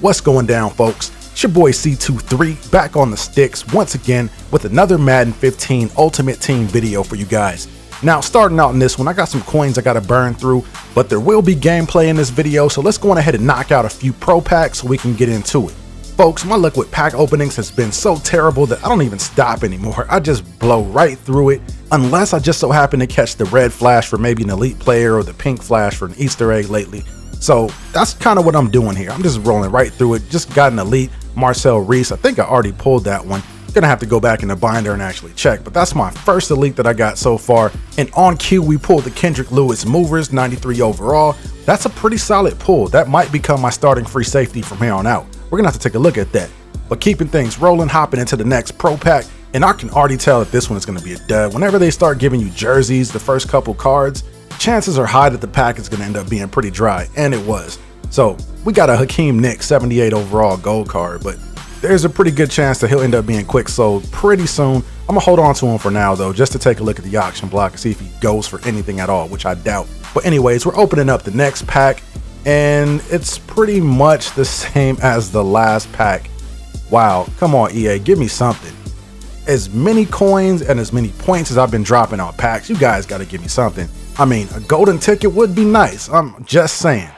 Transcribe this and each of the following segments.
What's going down, folks? It's your boy C23 back on the sticks once again with another Madden 15 Ultimate Team video for you guys. Now, starting out in this one, I got some coins I gotta burn through, but there will be gameplay in this video, so let's go on ahead and knock out a few pro packs so we can get into it. Folks, my luck with pack openings has been so terrible that I don't even stop anymore. I just blow right through it, unless I just so happen to catch the red flash for maybe an elite player or the pink flash for an Easter egg lately. So that's kind of what I'm doing here. I'm just rolling right through it. Just got an elite Marcel Reese. I think I already pulled that one. Gonna have to go back in the binder and actually check, but that's my first elite that I got so far. And on cue, we pulled the Kendrick Lewis Movers, 93 overall. That's a pretty solid pull. That might become my starting free safety from here on out. We're gonna have to take a look at that. But keeping things rolling, hopping into the next pro pack, and I can already tell that this one is gonna be a dud. Whenever they start giving you jerseys, the first couple cards, chances are high that the pack is gonna end up being pretty dry, and it was. So we got a Hakeem Nick 78 overall gold card, but there's a pretty good chance that he'll end up being quick sold pretty soon. I'm gonna hold on to him for now though, just to take a look at the auction block and see if he goes for anything at all, which I doubt. But anyways, we're opening up the next pack, and it's pretty much the same as the last pack. Wow, come on EA, give me something. As many coins and as many points as I've been dropping on packs, you guys gotta give me something. I mean, a golden ticket would be nice, I'm just saying.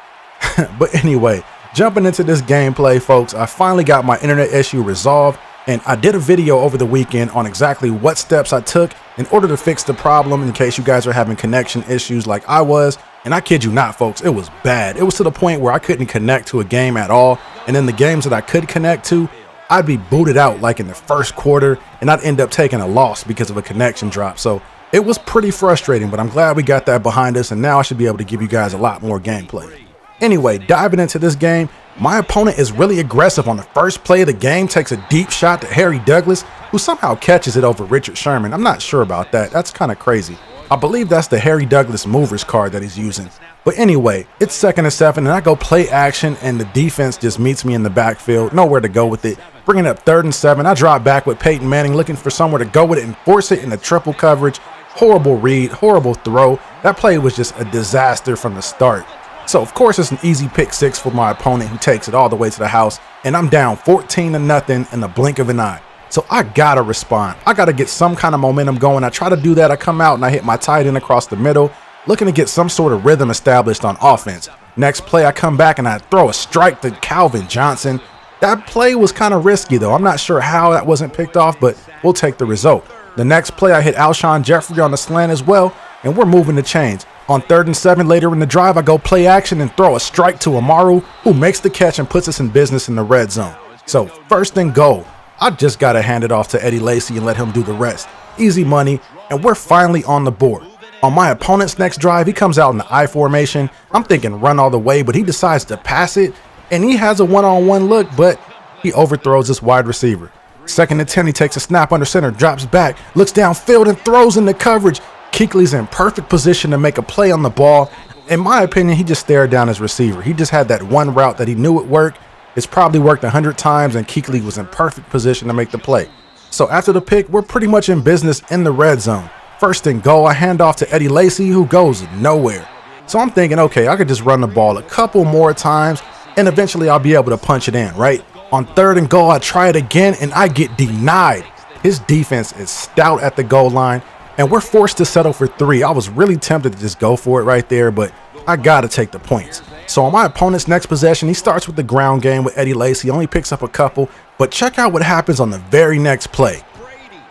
But anyway, jumping into this gameplay, folks, I finally got my internet issue resolved, and I did a video over the weekend on exactly what steps I took in order to fix the problem in case you guys are having connection issues like I was. And I kid you not, folks, it was bad. It was to the point where I couldn't connect to a game at all, and then the games that I could connect to, I'd be booted out like in the first quarter, and I'd end up taking a loss because of a connection drop. So it was pretty frustrating, but I'm glad we got that behind us, and now I should be able to give you guys a lot more gameplay. Anyway, diving into this game, my opponent is really aggressive. On the first play of the game, takes a deep shot to Harry Douglas, who somehow catches it over Richard Sherman. I'm not sure about that. That's kind of crazy. I believe that's the Harry Douglas Movers card that he's using. But anyway, it's 2nd and 7, and I go play action, and the defense just meets me in the backfield. Nowhere to go with it. Bringing up 3rd and 7, I drop back with Peyton Manning, looking for somewhere to go with it and force it in the triple coverage. Horrible read, horrible throw. That play was just a disaster from the start. So of course it's an easy pick 6 for my opponent, who takes it all the way to the house, and I'm down 14-0 in the blink of an eye. So I gotta respond. I gotta get some kind of momentum going. I try to do that. I come out and I hit my tight end across the middle, looking to get some sort of rhythm established on offense. Next play, I come back and I throw a strike to Calvin Johnson. That play was kind of risky though. I'm not sure how that wasn't picked off, but we'll take the result. The next play, I hit Alshon Jeffrey on the slant as well, and we're moving the chains. On 3rd and 7 later in the drive, I go play action and throw a strike to Amaru, who makes the catch and puts us in business in the red zone. So 1st and goal. I just got to hand it off to Eddie Lacy and let him do the rest. Easy money, and we're finally on the board. On my opponent's next drive, he comes out in the I formation. I'm thinking run all the way, but he decides to pass it, and he has a one-on-one look, but he overthrows this wide receiver. 2nd and 10, he takes a snap under center, drops back, looks downfield, and throws in the coverage. Kuechly's in perfect position to make a play on the ball. In my opinion, he just stared down his receiver. He just had that one route that he knew would work. It's probably worked 100 times, and Kuechly was in perfect position to make the play. So after the pick, we're pretty much in business in the red zone. 1st and goal, I hand off to Eddie Lacy, who goes nowhere. So I'm thinking, okay, I could just run the ball a couple more times, and eventually I'll be able to punch it in, right? On 3rd and goal, I try it again, and I get denied. His defense is stout at the goal line, and we're forced to settle for 3. I was really tempted to just go for it right there, but I gotta take the points. So on my opponent's next possession, he starts with the ground game with Eddie Lacy, only picks up a couple, but check out what happens on the very next play.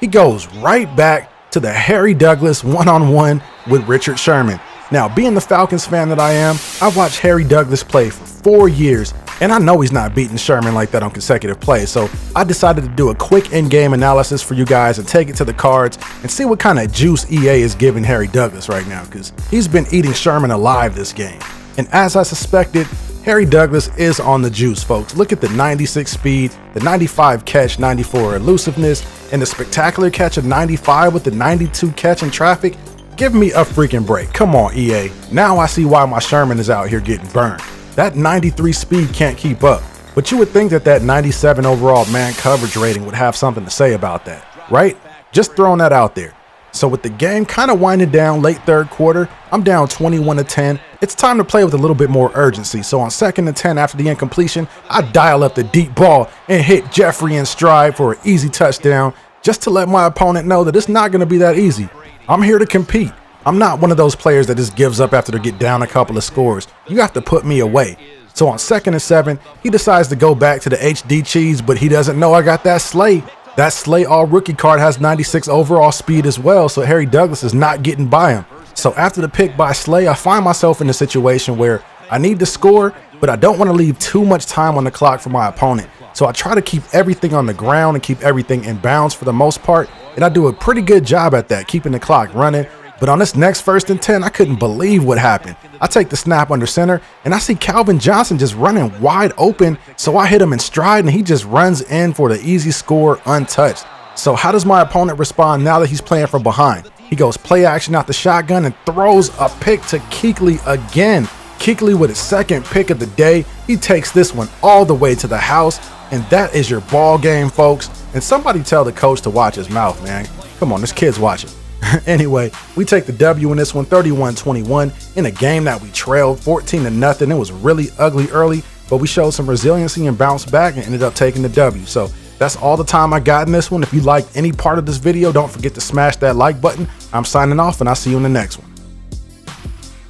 He goes right back to the Harry Douglas one-on-one with Richard Sherman. Now, being the Falcons fan that I am, I watched Harry Douglas play for 4 years, and I know he's not beating Sherman like that on consecutive plays, so I decided to do a quick in-game analysis for you guys and take it to the cards and see what kind of juice EA is giving Harry Douglas right now, because he's been eating Sherman alive this game. And as I suspected, Harry Douglas is on the juice, folks. Look at the 96 speed, the 95 catch, 94 elusiveness, and the spectacular catch of 95 with the 92 catch in traffic. Give me a freaking break. Come on, EA. Now I see why my Sherman is out here getting burned. That 93 speed can't keep up. But you would think that that 97 overall man coverage rating would have something to say about that, right? Just throwing that out there. So with the game kind of winding down late third quarter, I'm down 21-10. It's time to play with a little bit more urgency. So on 2nd and 10 after the incompletion, I dial up the deep ball and hit Jeffrey in stride for an easy touchdown, just to let my opponent know that it's not going to be that easy. I'm here to compete. I'm not one of those players that just gives up after they get down a couple of scores. You have to put me away. So on 2nd and 7, he decides to go back to the HD cheese, but he doesn't know I got that Slay. That Slay all rookie card has 96 overall speed as well, so Harry Douglas is not getting by him. So after the pick by Slay, I find myself in a situation where I need to score, but I don't want to leave too much time on the clock for my opponent. So I try to keep everything on the ground and keep everything in bounds for the most part, and I do a pretty good job at that, keeping the clock running. But on this next 1st and 10, I couldn't believe what happened. I take the snap under center, and I see Calvin Johnson just running wide open, so I hit him in stride, and he just runs in for the easy score untouched. So how does my opponent respond now that he's playing from behind? He goes play action out the shotgun and throws a pick to Kuechly again. Kuechly with his 2nd pick of the day. He takes this one all the way to the house, and that is your ball game, folks. And somebody tell the coach to watch his mouth, man. Come on, this kid's watching. Anyway, we take the W in this one, 31-21, in a game that we trailed 14-0. It was really ugly early, but we showed some resiliency and bounced back and ended up taking the W. So that's all the time I got in this one. If you liked any part of this video, don't forget to smash that like button. I'm signing off, and I'll see you in the next one.